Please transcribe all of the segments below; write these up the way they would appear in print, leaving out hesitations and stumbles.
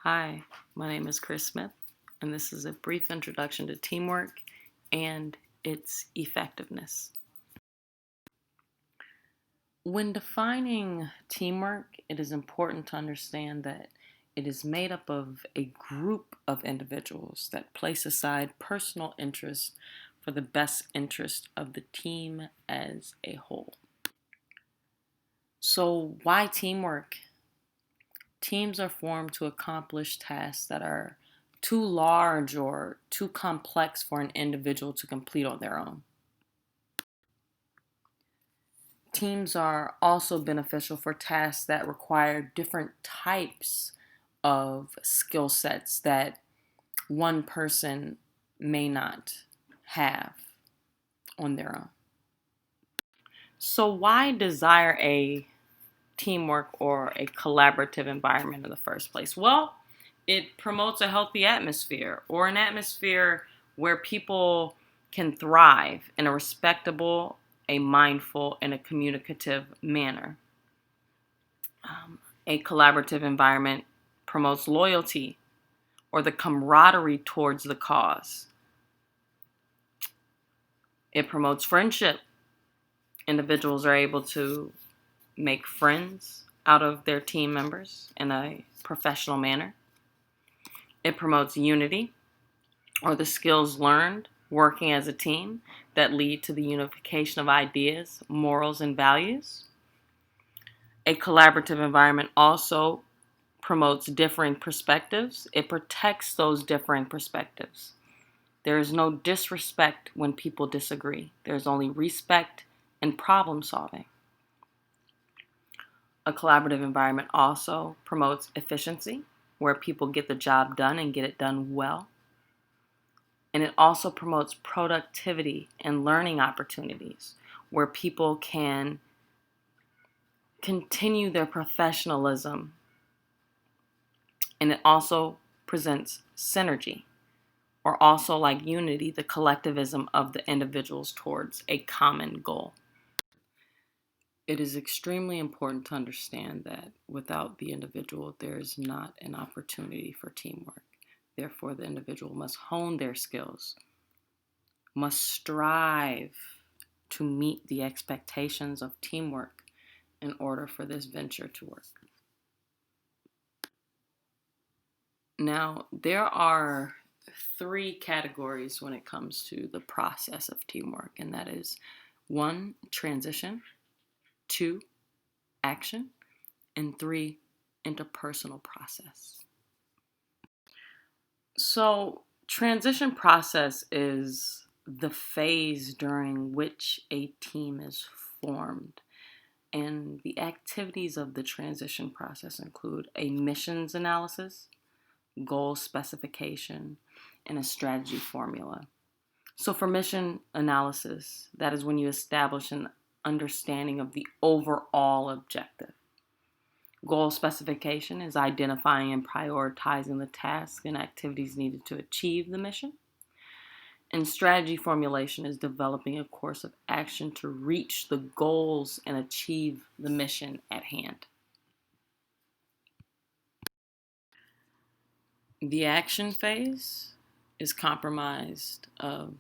Hi, my name is Chris Smith, and this is a brief introduction to teamwork and its effectiveness. When defining teamwork, it is important to understand that it is made up of a group of individuals that place aside personal interests for the best interest of the team as a whole. So, why teamwork? Teams are formed to accomplish tasks that are too large or too complex for an individual to complete on their own. Teams are also beneficial for tasks that require different types of skill sets that one person may not have on their own. So, why desire a teamwork or a collaborative environment in the first place? Well, it promotes a healthy atmosphere or an atmosphere where people can thrive in a respectable, a mindful, and a communicative manner. A collaborative environment promotes loyalty or the camaraderie towards the cause. It promotes friendship. Individuals are able to make friends out of their team members in a professional manner. It promotes unity or the skills learned working as a team that lead to the unification of ideas, morals, and values. A collaborative environment also promotes differing perspectives. It protects those differing perspectives. There is no disrespect when people disagree. There's only respect and problem solving. A collaborative environment also promotes efficiency, where people get the job done and get it done well. And it also promotes productivity and learning opportunities, where people can continue their professionalism. And it also presents synergy, or also like unity, the collectivism of the individuals towards a common goal. It is extremely important to understand that without the individual, there is not an opportunity for teamwork. Therefore, the individual must hone their skills, must strive to meet the expectations of teamwork in order for this venture to work. Now, there are three categories when it comes to the process of teamwork, and that is 1, transition, 2, action, and 3, interpersonal process. So, transition process is the phase during which a team is formed. And the activities of the transition process include a missions analysis, goal specification, and a strategy formula. So, for mission analysis, that is when you establish an understanding of the overall objective. Goal specification is identifying and prioritizing the tasks and activities needed to achieve the mission. And strategy formulation is developing a course of action to reach the goals and achieve the mission at hand. The action phase is comprised of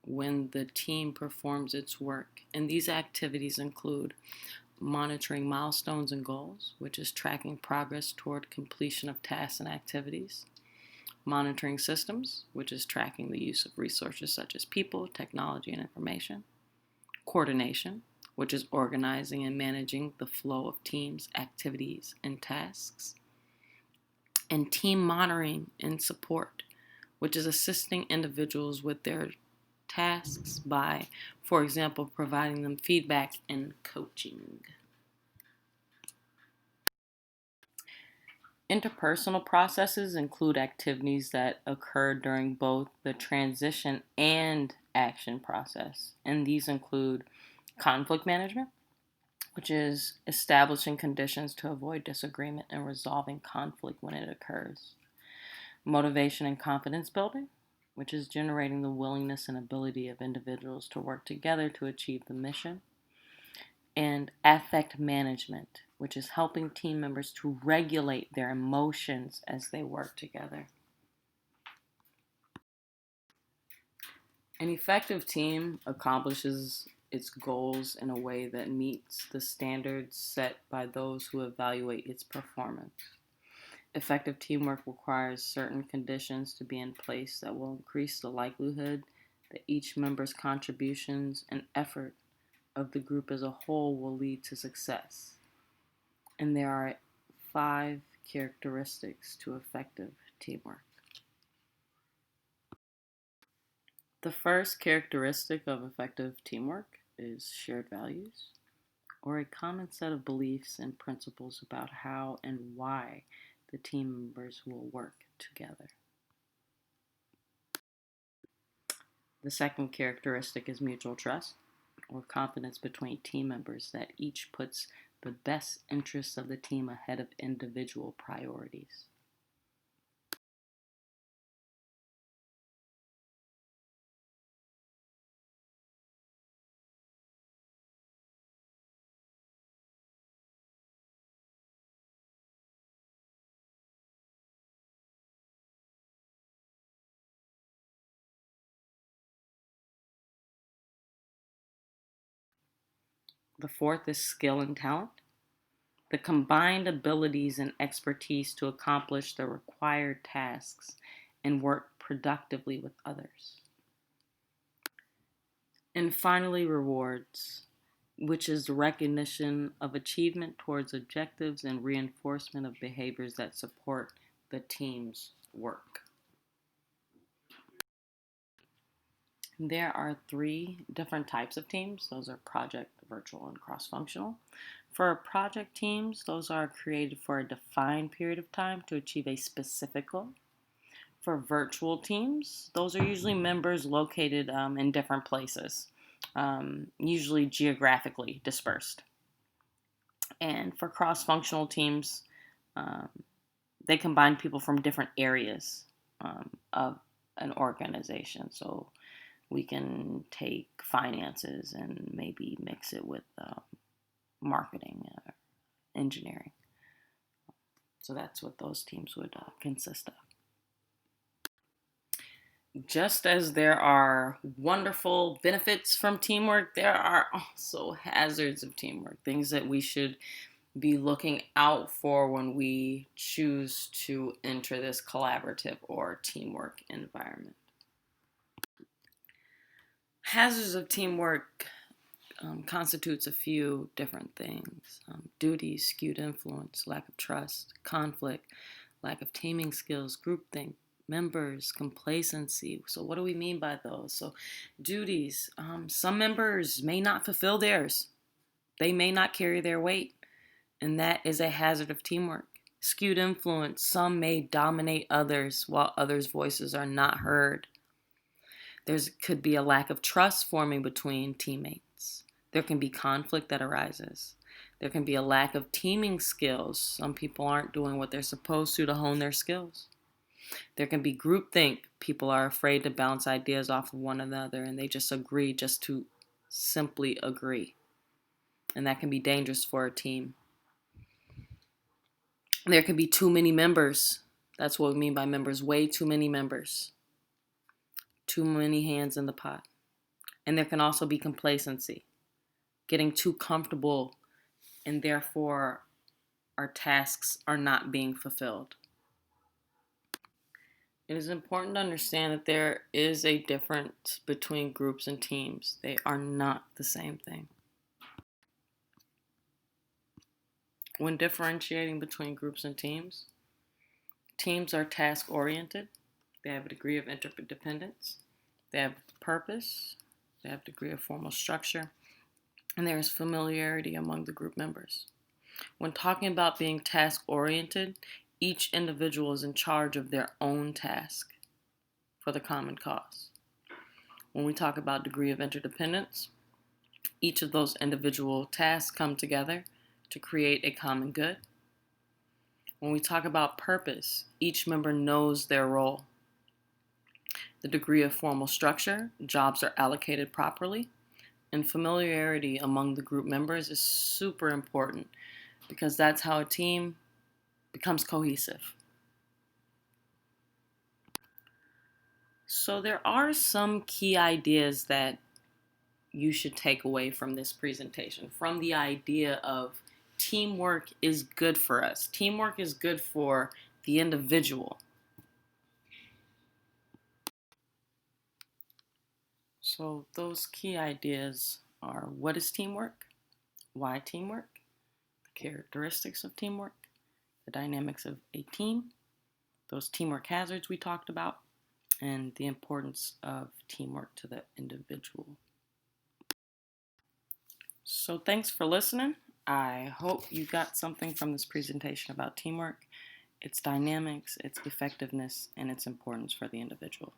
when the team performs its work. And these activities include monitoring milestones and goals, which is tracking progress toward completion of tasks and activities. Monitoring systems, which is tracking the use of resources such as people, technology, and information. Coordination, which is organizing and managing the flow of teams, activities, and tasks. And team monitoring and support, which is assisting individuals with their tasks by, for example, providing them feedback and coaching. Interpersonal processes include activities that occur during both the transition and action process. And these include conflict management, which is establishing conditions to avoid disagreement and resolving conflict when it occurs. Motivation and confidence building, which is generating the willingness and ability of individuals to work together to achieve the mission. and affect management, which is helping team members to regulate their emotions as they work together. An effective team accomplishes its goals in a way that meets the standards set by those who evaluate its performance. Effective teamwork requires certain conditions to be in place that will increase the likelihood that each member's contributions and effort of the group as a whole will lead to success. And there are 5 characteristics to effective teamwork. The first characteristic of effective teamwork is shared values, or a common set of beliefs and principles about how and why the team members will work together. The second characteristic is mutual trust, or confidence between team members that each puts the best interests of the team ahead of individual priorities. The fourth is skill and talent, the combined abilities and expertise to accomplish the required tasks and work productively with others. And finally, rewards, which is the recognition of achievement towards objectives and reinforcement of behaviors that support the team's work. There are 3 different types of teams. Those are project, virtual, and cross-functional. For project teams, those are created for a defined period of time to achieve a specific goal. For virtual teams, those are usually members located in different places, usually geographically dispersed. And for cross-functional teams, um, they combine people from different areas of an organization. So we can take finances and maybe mix it with marketing or engineering. So that's what those teams would consist of. Just as there are wonderful benefits from teamwork, there are also hazards of teamwork, things that we should be looking out for when we choose to enter this collaborative or teamwork environment. Hazards of teamwork constitutes a few different things: duties, skewed influence, lack of trust, conflict, lack of teaming skills, groupthink, members, complacency. So what do we mean by those? So duties, some members may not fulfill theirs. They may not carry their weight, and that is a hazard of teamwork. Skewed influence, some may dominate others while others' voices are not heard. There could be a lack of trust forming between teammates. There can be conflict that arises. There can be a lack of teaming skills. Some people aren't doing what they're supposed to hone their skills. There can be groupthink. People are afraid to bounce ideas off of one another and they just agree just to simply agree. And that can be dangerous for a team. There can be too many members. That's what we mean by members. Way too many members. Too many hands in the pot. And there can also be complacency, getting too comfortable, and therefore our tasks are not being fulfilled. It is important to understand that there is a difference between groups and teams. They are not the same thing. When differentiating between groups and teams, teams are task-oriented. They have a degree of interdependence. They have purpose. They have a degree of formal structure. And there is familiarity among the group members. When talking about being task-oriented, each individual is in charge of their own task for the common cause. When we talk about degree of interdependence, each of those individual tasks come together to create a common good. When we talk about purpose, each member knows their role. The degree of formal structure, jobs are allocated properly. And familiarity among the group members is super important because that's how a team becomes cohesive. So there are some key ideas that you should take away from this presentation, from the idea of teamwork is good for us. Teamwork is good for the individual. So those key ideas are: what is teamwork? Why teamwork? The characteristics of teamwork, the dynamics of a team, those teamwork hazards we talked about, and the importance of teamwork to the individual. So thanks for listening. I hope you got something from this presentation about teamwork, its dynamics, its effectiveness, and its importance for the individual.